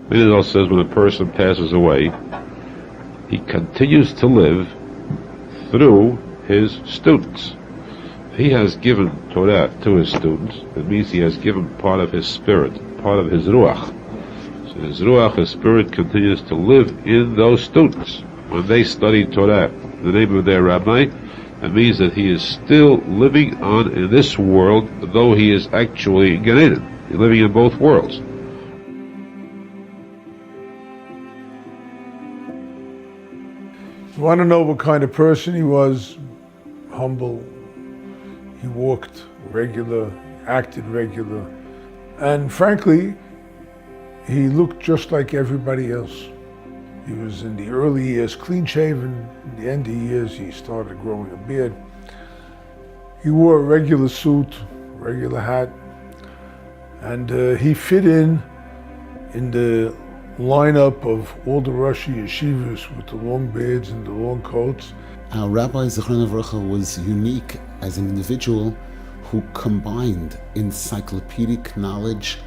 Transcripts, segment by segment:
It says when a person passes away, he continues to live through his students. He has given Torah to his students. It means he has given part of his spirit, part of his ruach. So his ruach, his spirit, continues to live in those students. When they study Torah in the name of their rabbi, it means that he is still living on in this world, though he is actually in Gan Eden. He's living in both worlds. You want to know what kind of person he was? Humble. He walked regular, acted regular, and frankly, he looked just like everybody else. He was in the early years clean-shaven. In the end of the years, he started growing a beard. He wore a regular suit, regular hat, and he fit in the lineup of all the Rosh yeshivas with the long beards and the long coats. Our Rabbi Zichron Livracha was unique as an individual who combined encyclopedic knowledge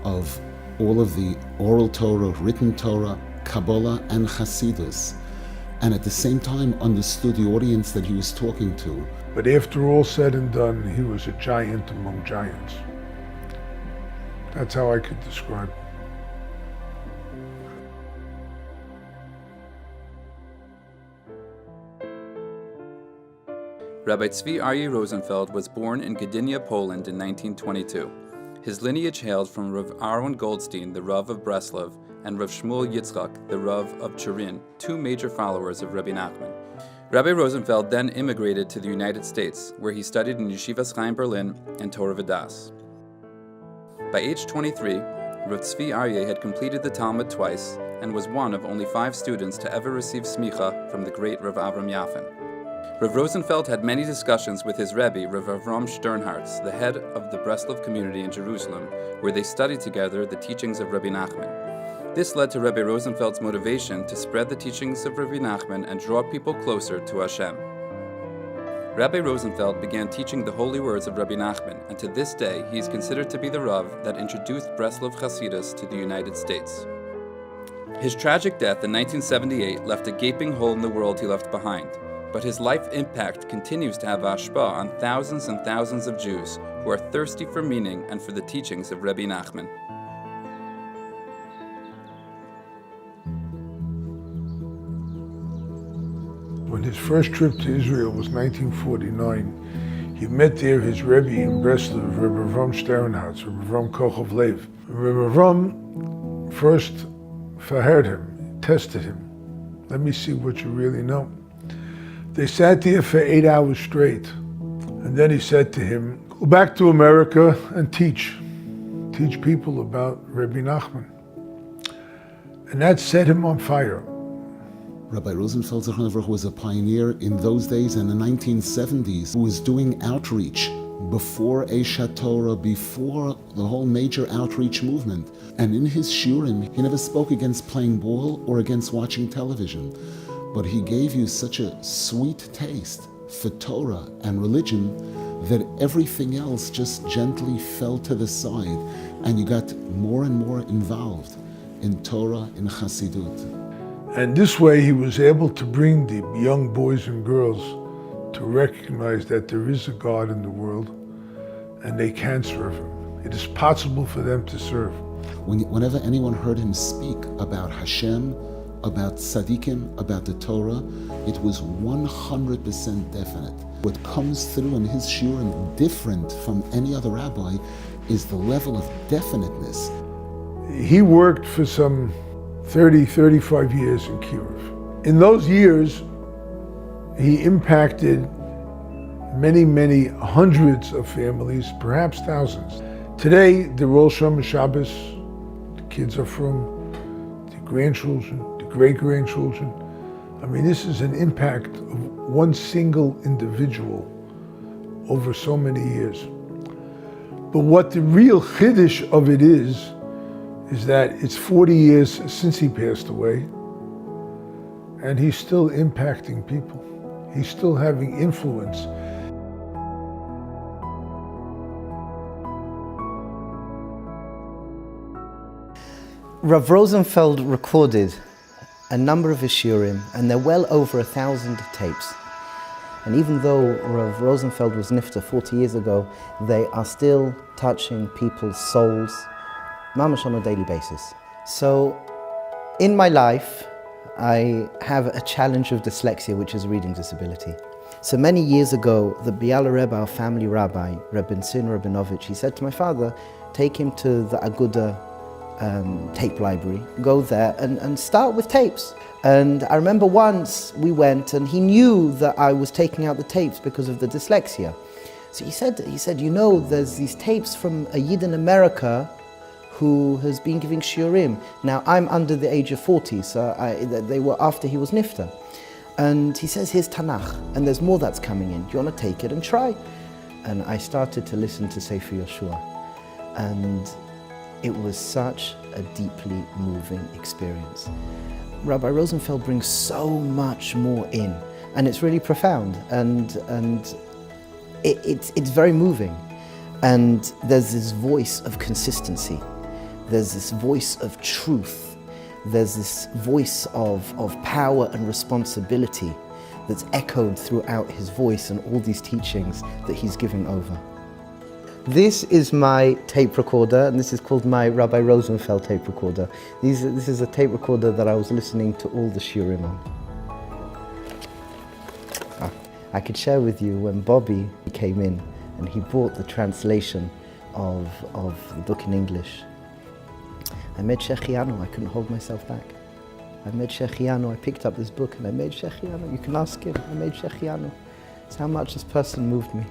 of all of the oral Torah, written Torah, Kabbalah, and Hasidus, and at the same time understood the audience that he was talking to. But after all said and done, he was a giant among giants. That's how I could describe him. Rabbi Zvi Aryeh Rosenfeld was born in Gdynia, Poland in 1922. His lineage hailed from Rav Aaron Goldstein, the Rav of Breslov, and Rav Shmuel Yitzchak, the Rav of Turin, two major followers of Rabbi Nachman. Rabbi Rosenfeld then immigrated to the United States, where he studied in Yeshivas Chaim Berlin and Torah Vodaas. By age 23, Rav Zvi Aryeh had completed the Talmud twice and was one of only 5 students to ever receive smicha from the great Rav Avram Yafen. Rav Rosenfeld had many discussions with his Rebbe, Rav Avram Sternhartz, the head of the Breslov community in Jerusalem, where they studied together the teachings of Rabbi Nachman. This led to Rabbi Rosenfeld's motivation to spread the teachings of Rabbi Nachman and draw people closer to Hashem. Rabbi Rosenfeld began teaching the holy words of Rabbi Nachman, and to this day he is considered to be the Rav that introduced Breslov Hasidus to the United States. His tragic death in 1978 left a gaping hole in the world he left behind. But his life impact continues to have hashpah on thousands and thousands of Jews who are thirsty for meaning and for the teachings of Rabbi Nachman. When his first trip to Israel was 1949, he met there his Rebbe in Breslov, Rabbi Avram Sternhartz, Rabbi Avram Kochov Lev. Rabbi Avram first verheard him, tested him. Let me see what you really know. They sat there for 8 hours straight. And then he said to him, go back to America and teach. Teach people about Rabbi Nachman. And that set him on fire. Rabbi Rosenfeld Zichron Livracha was a pioneer in those days in the 1970s who was doing outreach before Eshat Torah, before the whole major outreach movement. And in his shiurim, he never spoke against playing ball or against watching television. But he gave you such a sweet taste for Torah and religion that everything else just gently fell to the side and you got more and more involved in Torah, in Chassidut. And this way he was able to bring the young boys and girls to recognize that there is a God in the world and they can serve him. It is possible for them to serve. Whenever anyone heard him speak about Hashem, about tzaddikim, about the Torah, it was 100% definite. What comes through in his shiurim, different from any other rabbi, is the level of definiteness. He worked for some 30, 35 years in Kiruv. In those years, he impacted many hundreds of families, perhaps thousands. Today, they're all Shomer Shabbos, the kids are from the grandchildren, great-grandchildren. I mean, this is an impact of one single individual over so many years. But what the real chiddush of it is that it's 40 years since he passed away, and he's still impacting people. He's still having influence. Rav Rosenfeld recorded a number of his shiurim, and they're well over 1,000 tapes. And even though Rav Rosenfeld was nifta 40 years ago, they are still touching people's souls, mamash, on a daily basis. So, in my life, I have a challenge of dyslexia, which is a reading disability. So many years ago, the Biala Rebbe, our family rabbi, Rebbe Sin Rabinovich, he said to my father, take him to the Aguda tape library, go there and start with tapes. And I remember once we went and he knew that I was taking out the tapes because of the dyslexia. So he said, you know, there's these tapes from a Yid in America who has been giving shiurim. Now I'm under the age of 40, so they were after he was nifta. And he says, here's Tanakh, and there's more that's coming in. Do you want to take it and try? And I started to listen to Sefer Yeshua. And it was such a deeply moving experience. Rabbi Rosenfeld brings so much more in, and it's really profound, and it's very moving. And there's this voice of consistency. There's this voice of truth. There's this voice of power and responsibility that's echoed throughout his voice and all these teachings that he's giving over. This is my tape recorder, and this is called my Rabbi Rosenfeld tape recorder. This is a tape recorder that I was listening to all the shiurim on. I could share with you when Bobby came in and he brought the translation of the book in English. I made Shechianu, I couldn't hold myself back. I made Shechianu, I picked up this book and I made Shechianu. You can ask him, I made Shechianu. It's how much this person moved me.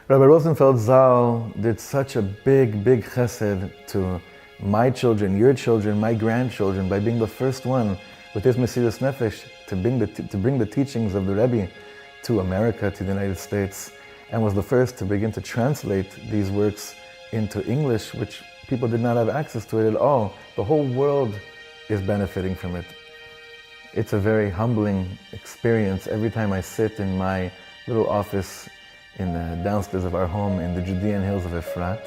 Rabbi Rosenfeld Zal did such a big chesed to my children, your children, my grandchildren, by being the first one with his Mesiras Nefesh to bring the teachings of the Rebbe to America, to the United States, and was the first to begin to translate these works into English, which people did not have access to it at all. The whole world is benefiting from it. It's a very humbling experience every time I sit in my little office in the downstairs of our home in the Judean hills of Efrat,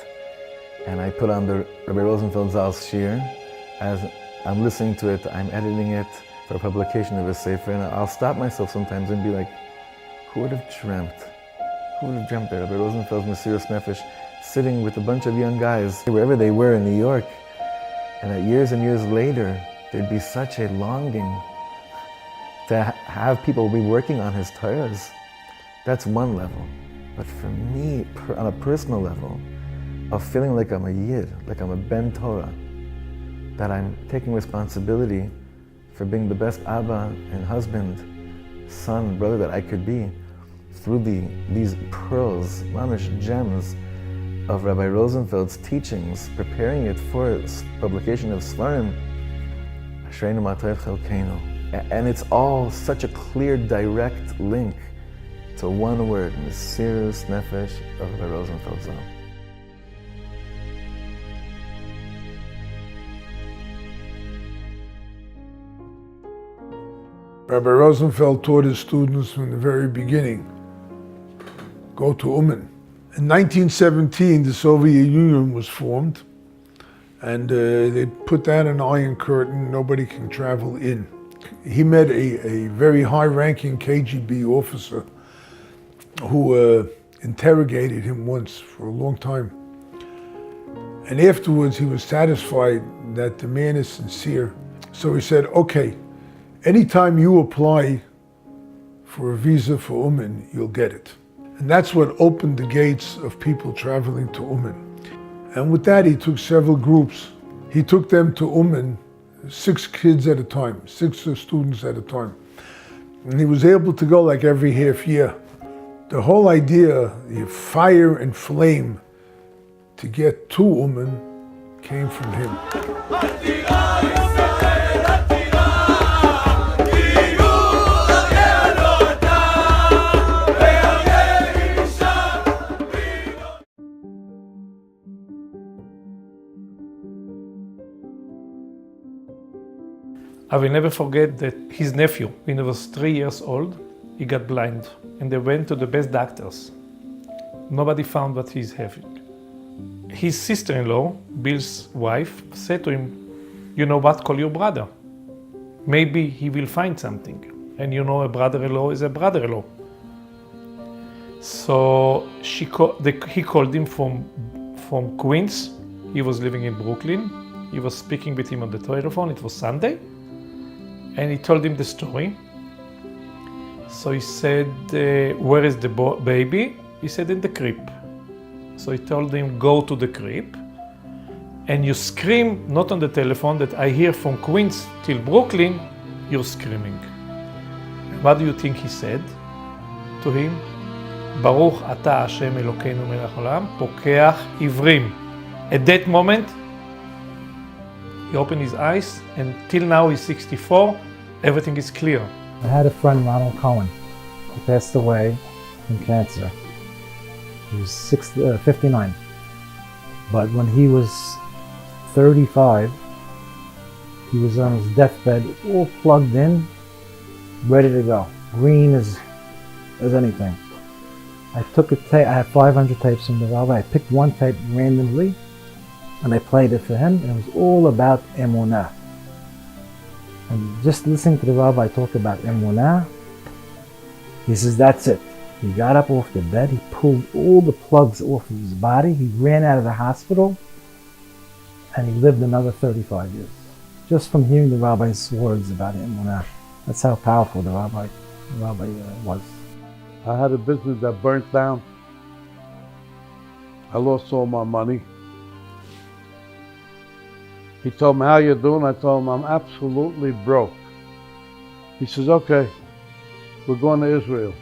and I put on the Rabbi Rosenfeld Zal's shir. As I'm listening to it, I'm editing it for publication of a sefer, and I'll stop myself sometimes and be like, who would have dreamt? Who would have dreamt that Rabbi Rosenfeld's Mesiras Nefesh sitting with a bunch of young guys, wherever they were in New York, and that years and years later, there'd be such a longing to have people be working on his Torahs. That's one level. But for me, on a personal level, of feeling like I'm a Yid, like I'm a Ben Torah, that I'm taking responsibility for being the best Abba and husband, son, brother that I could be, through these pearls, mamish gems of Rabbi Rosenfeld's teachings, preparing it for publication of Svarim, Ashreinu Matov Chelkeinu. And it's all such a clear, direct link to one word, Mesiras Nefesh of Rabbi Rosenfeld Zal. Rabbi Rosenfeld taught his students from the very beginning, go to Uman. In 1917, the Soviet Union was formed, and they put down an iron curtain, nobody can travel in. He met a very high-ranking KGB officer who interrogated him once for a long time. And afterwards, he was satisfied that the man is sincere. So he said, okay, anytime you apply for a visa for Uman, you'll get it. And that's what opened the gates of people traveling to Uman. And with that, he took several groups. He took them to Uman, 6 kids at a time, 6 students at a time. And he was able to go like every half year. The whole idea, the fire and flame to get to Uman came from him. I will never forget that his nephew, when he was 3 years old, he got blind, and they went to the best doctors. Nobody found what he's having. his sister-in-law, Bill's wife, said to him, "You know what, call your brother. Maybe he will find something." And you know, a brother-in-law is a brother-in-law. So he called him from Queens. He was living in Brooklyn. He was speaking with him on the telephone. It was Sunday. And he told him the story. So he said, "Where is the baby?" He said, "In the crib." So he told him, "Go to the crib and you scream, not on the telephone, that I hear from Queens till Brooklyn, you're screaming." What do you think he said to him? "Baruch ata Hashem Elokeinu melech haolam, pokeach ivrim." At that moment, he opened his eyes, and till now he's 64, everything is clear. I had a friend, Ronald Cohen. He passed away from cancer. He was 59. But when he was 35, he was on his deathbed, all plugged in, ready to go. Green as anything. I took a tape, I had 500 tapes from the rabbi. I picked one tape randomly, and I played it for him, and it was all about emunah. And just listening to the rabbi talk about emunah, he says, that's it. He got up off the bed, he pulled all the plugs off of his body, he ran out of the hospital, and he lived another 35 years. Just from hearing the rabbi's words about emunah. That's how powerful the rabbi was. I had a business that burnt down. I lost all my money. He told me, "How you doing?" I told him, "I'm absolutely broke." He says, "Okay, we're going to Israel."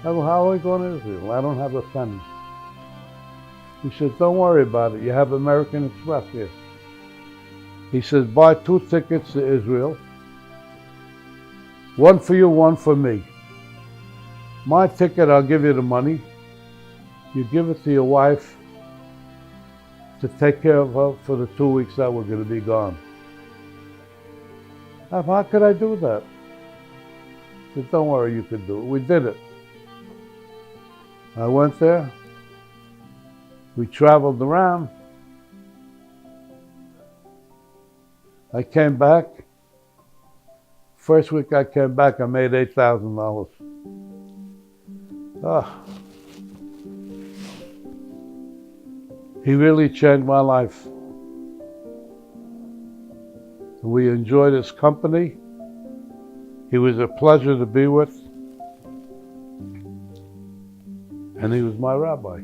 I go, "How are we going to Israel? I don't have a penny." He says, "Don't worry about it. You have American Express here." He says, "Buy 2 tickets to Israel. One for you, one for me. My ticket, I'll give you the money. You give it to your wife to take care of her for the 2 weeks that we're going to be gone." How could I do that? He said, "Don't worry, you could do it." We did it. I went there. We traveled around. I came back. First week I came back, I made $8,000. He really changed my life. We enjoyed his company. He was a pleasure to be with. And he was my rabbi.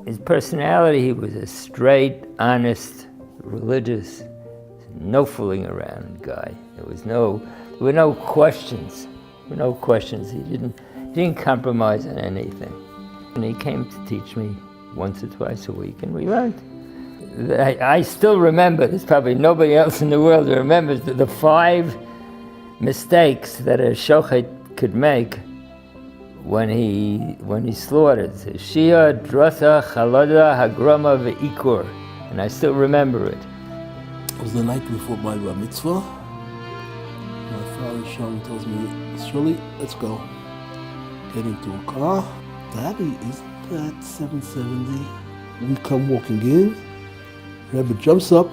His personality, he was a straight, honest, religious, no fooling around guy. There were no questions. There were no questions. He didn't compromise on anything. And he came to teach me once or twice a week, and we learned. I still remember, there's probably nobody else in the world who remembers the 5 mistakes that a shochet could make when he slaughtered. Shia, drasa, chalada, hagrama, ve'ikur. And I still remember it. It was the night before my bar mitzvah. My father Sean tells me, "Shirley, let's go." Get into a car. "Daddy, isn't that 770? We come walking in. Rebbe jumps up.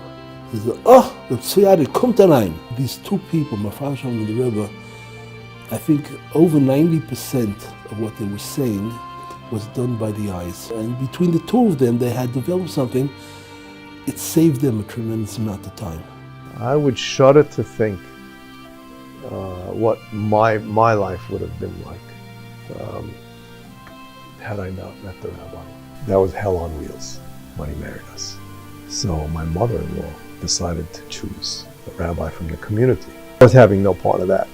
He says, "Oh, Rabbi Zvi Aryeh, kommt rein." These 2 people, my father Sean and the Rebbe, I think over 90% of what they were saying was done by the eyes. And between the 2 of them, they had developed something. It saved them a tremendous amount of time. I would shudder to think what my life would have been like had I not met the rabbi. That was hell on wheels when he married us. So my mother-in-law decided to choose a rabbi from the community. I was having no part of that.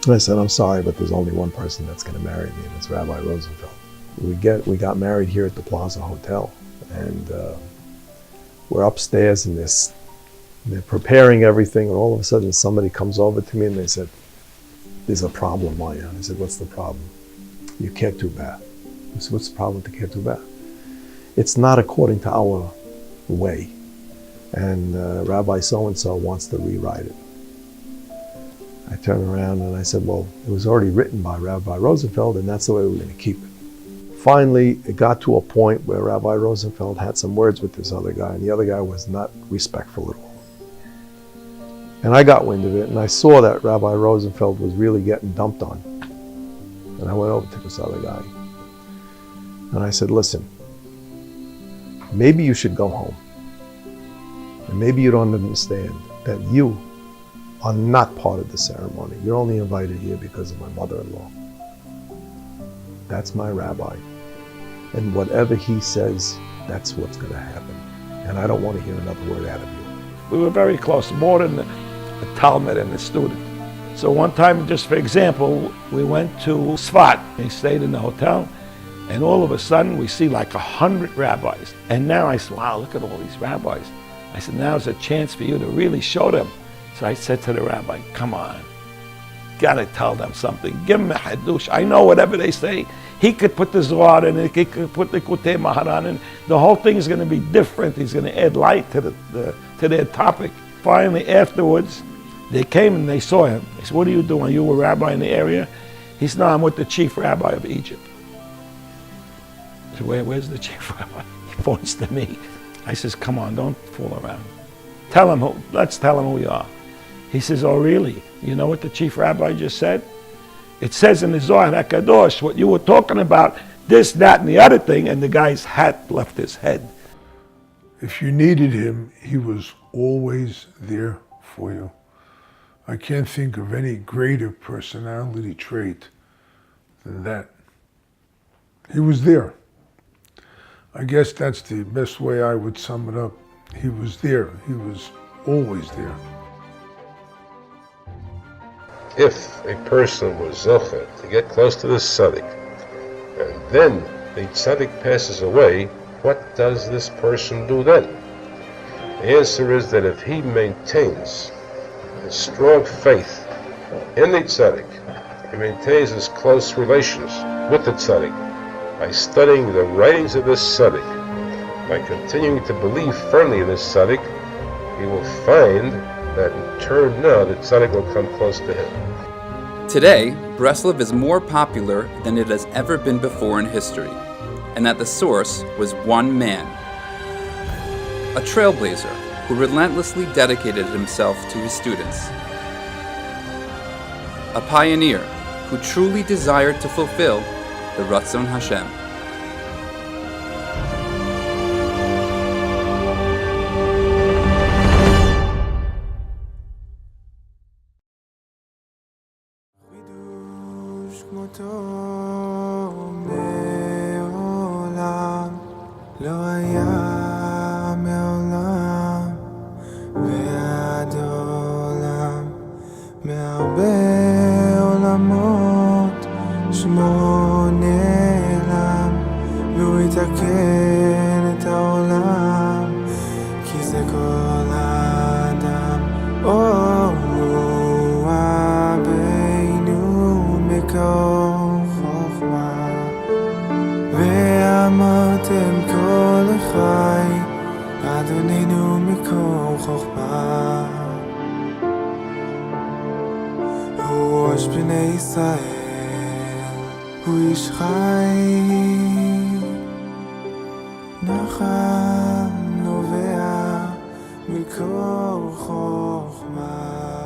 And I said, "I'm sorry, but there's only one person that's going to marry me, and it's Rabbi Rosenfeld." We got married here at the Plaza Hotel, and we're upstairs in this. They're preparing everything, and all of a sudden somebody comes over to me and they said, "There's a problem, Maya." I said, "What's the problem?" "You can't do bath." I said, "What's the problem with the can't do bath?" "It's not according to our way, and Rabbi so-and-so wants to rewrite it." I turned around and I said, "Well, it was already written by Rabbi Rosenfeld, and that's the way we're going to keep it." Finally, it got to a point where Rabbi Rosenfeld had some words with this other guy, and the other guy was not respectful at all. And I got wind of it, and I saw that Rabbi Rosenfeld was really getting dumped on. And I went over to this other guy, and I said, listen, maybe you should go home. And maybe you don't understand that you are not part of the ceremony. You're only invited here because of my mother-in-law. That's my rabbi. And whatever he says, that's what's going to happen. And I don't want to hear another word out of you. We were very close, more than the Talmud and the student. So one time, just for example, we went to Svat. We stayed in the hotel, and all of a sudden we see like 100 rabbis. And now I said, wow, look at all these rabbis. I said, now's a chance for you to really show them. So I said to the rabbi, come on, gotta tell them something. Give them a hadush. I know whatever they say. He could put the Zohar in it, he could put the Kutei Maharan in. The whole thing is going to be different. He's going to add light to their topic. Finally, afterwards, they came and they saw him. They said, what are you doing? Are you a rabbi in the area? He said, no, I'm with the chief rabbi of Egypt. I said, where's the chief rabbi? He points to me. I says, come on, don't fool around. Let's tell him who you are. He says, oh really? You know what the chief rabbi just said? It says in the Zohar HaKadosh, what you were talking about, this, that, and the other thing, and the guy's hat left his head. If you needed him, he was always there for you. I can't think of any greater personality trait than that. He was there. I guess that's the best way I would sum it up. He was there. He was always there. If a person was zocheh to get close to the tzaddik, and then the tzaddik passes away, what does this person do then? The answer is that if he maintains a strong faith in the tzaddik, he maintains his close relations with the tzaddik by studying the writings of this tzaddik, by continuing to believe firmly in this tzaddik, he will find that in turn now the tzaddik will come close to him. Today, Breslov is more popular than it has ever been before in history, and that the source was one man. A trailblazer who relentlessly dedicated himself to his students. A pioneer who truly desired to fulfill the Ratzon Hashem. נחם נובע מקור חוכמה